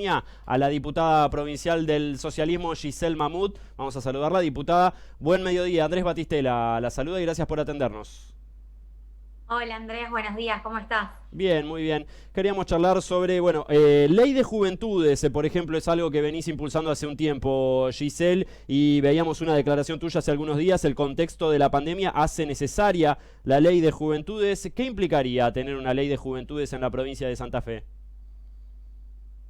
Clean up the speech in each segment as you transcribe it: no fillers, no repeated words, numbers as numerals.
línea a la diputada provincial del socialismo, Giselle Mahmoud. Vamos a saludarla. Diputada, buen mediodía. Andrés Batistela la saluda y gracias por atendernos. Hola Andrés, buenos días, ¿cómo estás? Bien, muy bien. Queríamos charlar sobre, ley de juventudes, por ejemplo, es algo que venís impulsando hace un tiempo, Giselle, y veíamos una declaración tuya hace algunos días. El contexto de la pandemia hace necesaria la ley de juventudes. ¿Qué implicaría tener una ley de juventudes en la provincia de Santa Fe?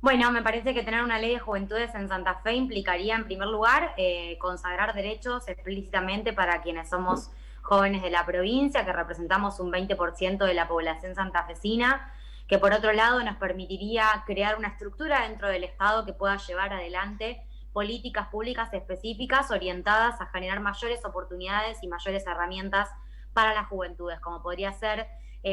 Bueno, me parece que tener una ley de juventudes en Santa Fe implicaría, en primer lugar, consagrar derechos explícitamente para quienes somos jóvenes de la provincia, que representamos un 20% de la población santafesina, que por otro lado nos permitiría crear una estructura dentro del Estado que pueda llevar adelante políticas públicas específicas orientadas a generar mayores oportunidades y mayores herramientas para las juventudes, como podría ser,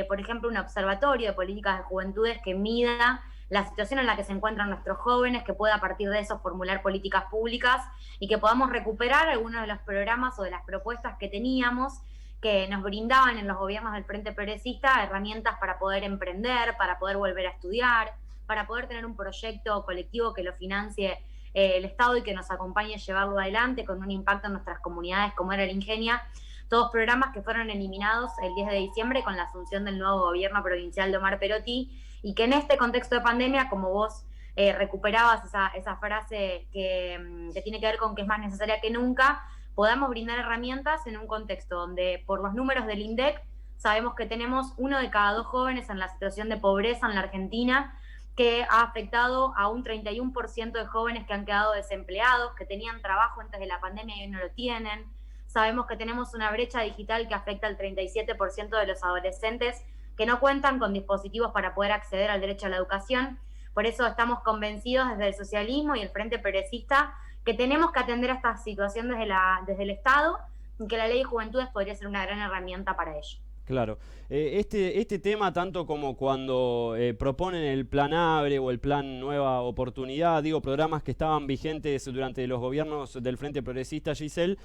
por ejemplo, un observatorio de políticas de juventudes que mida la situación en la que se encuentran nuestros jóvenes, que pueda a partir de eso formular políticas públicas y que podamos recuperar algunos de los programas o de las propuestas que teníamos, que nos brindaban en los gobiernos del Frente Progresista herramientas para poder emprender, para poder volver a estudiar, para poder tener un proyecto colectivo que lo financie el Estado y que nos acompañe a llevarlo adelante con un impacto en nuestras comunidades como era el Ingenia. Todos programas que fueron eliminados el 10 de diciembre con la asunción del nuevo gobierno provincial de Omar Perotti, y que en este contexto de pandemia, como vos recuperabas esa frase que tiene que ver con que es más necesaria que nunca, podamos brindar herramientas en un contexto donde, por los números del INDEC, sabemos que tenemos 1 de cada 2 jóvenes en la situación de pobreza en la Argentina, que ha afectado a un 31% de jóvenes que han quedado desempleados, que tenían trabajo antes de la pandemia y hoy no lo tienen. Sabemos que tenemos una brecha digital que afecta al 37% de los adolescentes que no cuentan con dispositivos para poder acceder al derecho a la educación. Por eso estamos convencidos desde el socialismo y el Frente Progresista que tenemos que atender a esta situación desde el Estado y que la Ley de Juventudes podría ser una gran herramienta para ello. Claro. Este tema, tanto como cuando proponen el Plan Abre o el Plan Nueva Oportunidad, digo, programas que estaban vigentes durante los gobiernos del Frente Progresista, Giselle,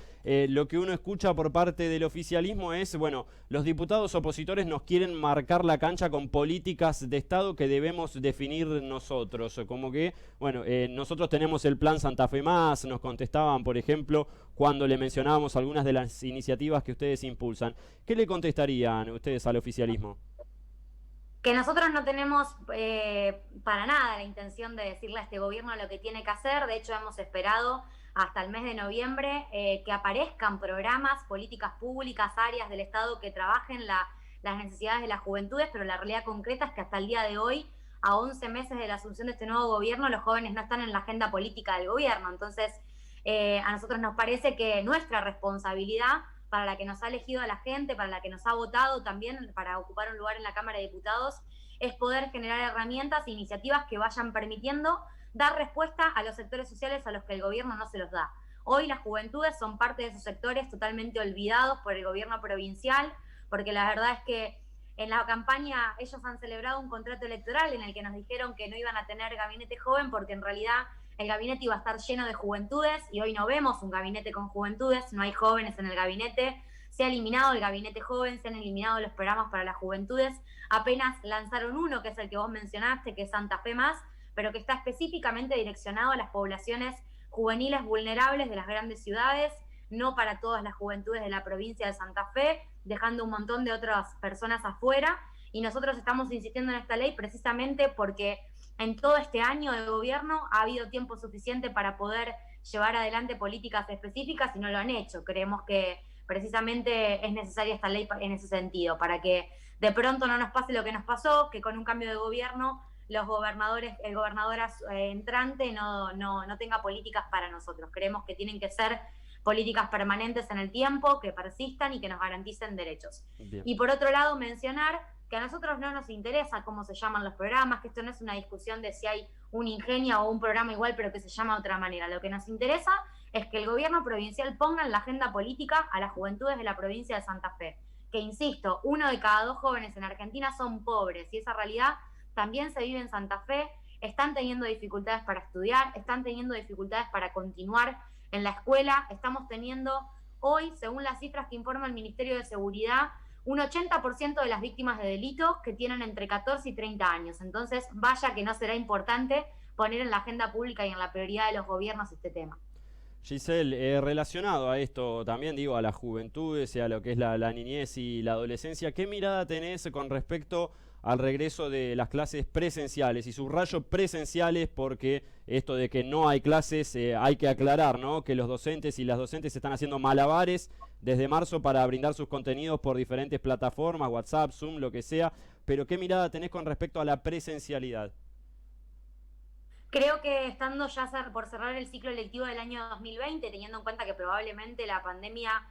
lo que uno escucha por parte del oficialismo es, los diputados opositores nos quieren marcar la cancha con políticas de Estado que debemos definir nosotros. Como que, nosotros tenemos el Plan Santa Fe Más, nos contestaban, por ejemplo, cuando le mencionábamos algunas de las iniciativas que ustedes impulsan. ¿Qué le contestarían ustedes al oficialismo? Que nosotros no tenemos para nada la intención de decirle a este gobierno lo que tiene que hacer. De hecho, hemos esperado hasta el mes de noviembre que aparezcan programas, políticas públicas, áreas del Estado que trabajen las necesidades de las juventudes, pero la realidad concreta es que hasta el día de hoy, a 11 meses de la asunción de este nuevo gobierno, los jóvenes no están en la agenda política del gobierno. Entonces, a nosotros nos parece que nuestra responsabilidad, para la que nos ha elegido a la gente, para la que nos ha votado también para ocupar un lugar en la Cámara de Diputados, es poder generar herramientas e iniciativas que vayan permitiendo dar respuesta a los sectores sociales a los que el gobierno no se los da. Hoy las juventudes son parte de esos sectores totalmente olvidados por el gobierno provincial, porque la verdad es que en la campaña ellos han celebrado un contrato electoral en el que nos dijeron que no iban a tener gabinete joven porque en realidad el gabinete iba a estar lleno de juventudes y hoy no vemos un gabinete con juventudes, no hay jóvenes en el gabinete, se ha eliminado el gabinete joven, se han eliminado los programas para las juventudes, apenas lanzaron uno, que es el que vos mencionaste, que es Santa Fe Más, pero que está específicamente direccionado a las poblaciones juveniles vulnerables de las grandes ciudades, no para todas las juventudes de la provincia de Santa Fe, dejando un montón de otras personas afuera, y nosotros estamos insistiendo en esta ley precisamente porque en todo este año de gobierno ha habido tiempo suficiente para poder llevar adelante políticas específicas y no lo han hecho. Creemos que precisamente es necesaria esta ley en ese sentido, para que de pronto no nos pase lo que nos pasó, que con un cambio de gobierno los gobernadores, el gobernador entrante no tenga políticas para nosotros. Creemos que tienen que ser políticas permanentes en el tiempo, que persistan y que nos garanticen derechos. Bien. Y por otro lado, mencionar que a nosotros no nos interesa cómo se llaman los programas, que esto no es una discusión de si hay un Ingenia o un programa igual pero que se llama de otra manera. Lo que nos interesa es que el gobierno provincial ponga en la agenda política a las juventudes de la provincia de Santa Fe, que insisto, 1 de cada 2 jóvenes en Argentina son pobres y esa realidad también se vive en Santa Fe, están teniendo dificultades para estudiar, están teniendo dificultades para continuar en la escuela, estamos teniendo hoy, según las cifras que informa el Ministerio de Seguridad, un 80% de las víctimas de delitos que tienen entre 14 y 30 años. Entonces, vaya que no será importante poner en la agenda pública y en la prioridad de los gobiernos este tema. Giselle, relacionado a esto también, digo, a las juventudes y a lo que es la niñez y la adolescencia, ¿qué mirada tenés con respecto al regreso de las clases presenciales? Y subrayo presenciales porque esto de que no hay clases, hay que aclarar, ¿no? Que los docentes y las docentes están haciendo malabares desde marzo para brindar sus contenidos por diferentes plataformas, WhatsApp, Zoom, lo que sea, pero ¿qué mirada tenés con respecto a la presencialidad? Creo que estando ya por cerrar el ciclo lectivo del año 2020, teniendo en cuenta que probablemente la pandemia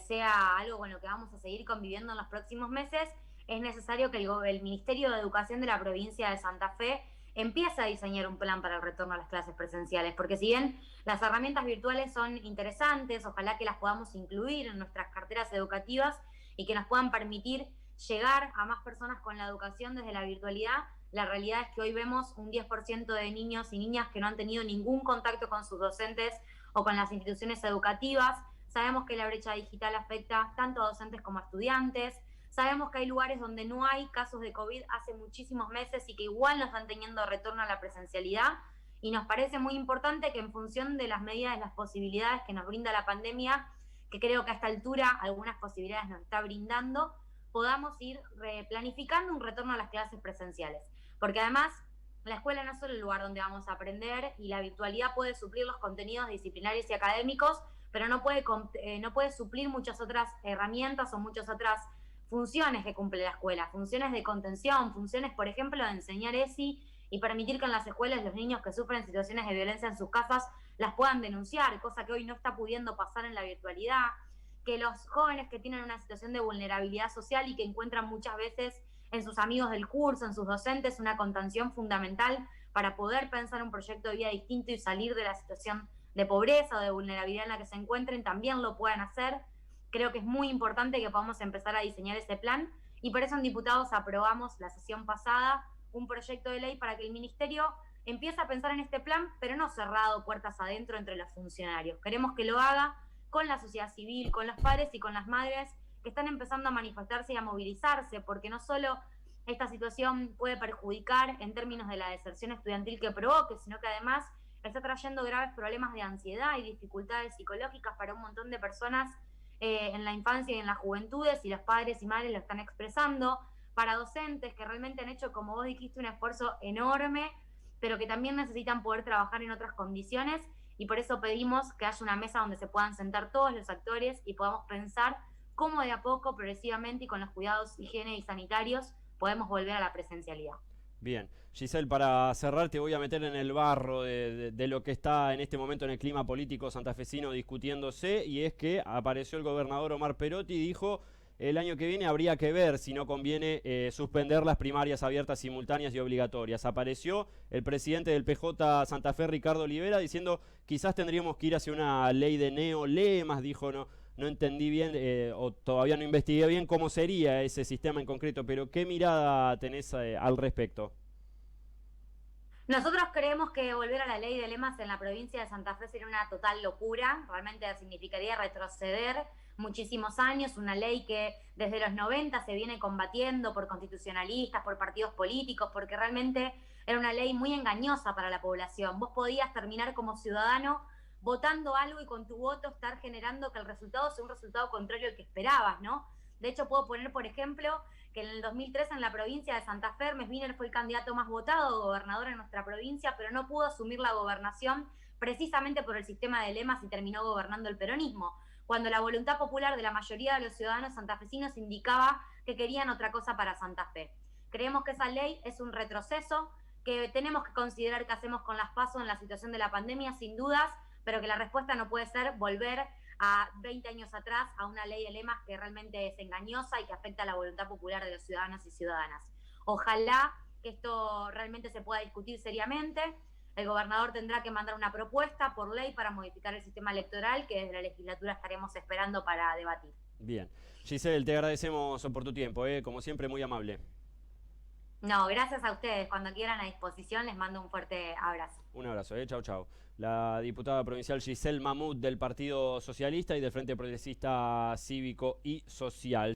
sea algo con lo que vamos a seguir conviviendo en los próximos meses, es necesario que el Ministerio de Educación de la provincia de Santa Fe empiece a diseñar un plan para el retorno a las clases presenciales, porque si bien las herramientas virtuales son interesantes, ojalá que las podamos incluir en nuestras carteras educativas y que nos puedan permitir llegar a más personas con la educación desde la virtualidad. La realidad es que hoy vemos un 10% de niños y niñas que no han tenido ningún contacto con sus docentes o con las instituciones educativas. Sabemos que la brecha digital afecta tanto a docentes como a estudiantes. Sabemos que hay lugares donde no hay casos de COVID hace muchísimos meses y que igual no están teniendo retorno a la presencialidad. Y nos parece muy importante que en función de las medidas y las posibilidades que nos brinda la pandemia, que creo que a esta altura algunas posibilidades nos está brindando, podamos ir planificando un retorno a las clases presenciales. Porque además la escuela no es solo el lugar donde vamos a aprender y la virtualidad puede suplir los contenidos disciplinarios y académicos, pero no puede suplir muchas otras herramientas o muchas otras funciones que cumple la escuela, funciones de contención, funciones, por ejemplo, de enseñar ESI y permitir que en las escuelas los niños que sufren situaciones de violencia en sus casas las puedan denunciar, cosa que hoy no está pudiendo pasar en la virtualidad, que los jóvenes que tienen una situación de vulnerabilidad social y que encuentran muchas veces en sus amigos del curso, en sus docentes, una contención fundamental para poder pensar un proyecto de vida distinto y salir de la situación de pobreza o de vulnerabilidad en la que se encuentren, también lo puedan hacer. Creo que es muy importante que podamos empezar a diseñar ese plan y por eso en diputados aprobamos la sesión pasada un proyecto de ley para que el ministerio empiece a pensar en este plan, pero no cerrado puertas adentro entre los funcionarios. Queremos que lo haga con la sociedad civil, con los padres y con las madres que están empezando a manifestarse y a movilizarse, porque no solo esta situación puede perjudicar en términos de la deserción estudiantil que provoque, sino que además está trayendo graves problemas de ansiedad y dificultades psicológicas para un montón de personas en la infancia y en las juventudes, y los padres y madres lo están expresando, para docentes que realmente han hecho, como vos dijiste, un esfuerzo enorme, pero que también necesitan poder trabajar en otras condiciones, y por eso pedimos que haya una mesa donde se puedan sentar todos los actores y podamos pensar cómo de a poco, progresivamente y con los cuidados higiene y sanitarios podemos volver a la presencialidad. Bien, Giselle, para cerrar te voy a meter en el barro de lo que está en este momento en el clima político santafesino discutiéndose, y es que apareció el gobernador Omar Perotti y dijo: el año que viene habría que ver si no conviene suspender las primarias abiertas, simultáneas y obligatorias. Apareció el presidente del PJ Santa Fe, Ricardo Olivera, diciendo quizás tendríamos que ir hacia una ley de neolemas. Dijo: no entendí bien o todavía no investigué bien cómo sería ese sistema en concreto, pero ¿qué mirada tenés al respecto? Nosotros creemos que volver a la ley de lemas en la provincia de Santa Fe sería una total locura, realmente significaría retroceder muchísimos años, una ley que desde los 90 se viene combatiendo por constitucionalistas, por partidos políticos, porque realmente era una ley muy engañosa para la población. Vos podías terminar como ciudadano votando algo y con tu voto estar generando que el resultado sea un resultado contrario al que esperabas, ¿no? De hecho, puedo poner, por ejemplo, que en el 2003 en la provincia de Santa Fe, Hermes Wiener fue el candidato más votado, gobernador en nuestra provincia, pero no pudo asumir la gobernación precisamente por el sistema de lemas y terminó gobernando el peronismo, cuando la voluntad popular de la mayoría de los ciudadanos santafesinos indicaba que querían otra cosa para Santa Fe. Creemos que esa ley es un retroceso, que tenemos que considerar qué hacemos con las PASO en la situación de la pandemia, sin dudas, pero que la respuesta no puede ser volver a 20 años atrás a una ley de lemas que realmente es engañosa y que afecta a la voluntad popular de los ciudadanos y ciudadanas. Ojalá que esto realmente se pueda discutir seriamente. El gobernador tendrá que mandar una propuesta por ley para modificar el sistema electoral, que desde la legislatura estaremos esperando para debatir. Bien. Giselle, te agradecemos por tu tiempo, como siempre muy amable. No, gracias a ustedes. Cuando quieran, a disposición, les mando un fuerte abrazo. Un abrazo, chau, chau. La diputada provincial Giselle Mahmoud del Partido Socialista y del Frente Progresista Cívico y Social.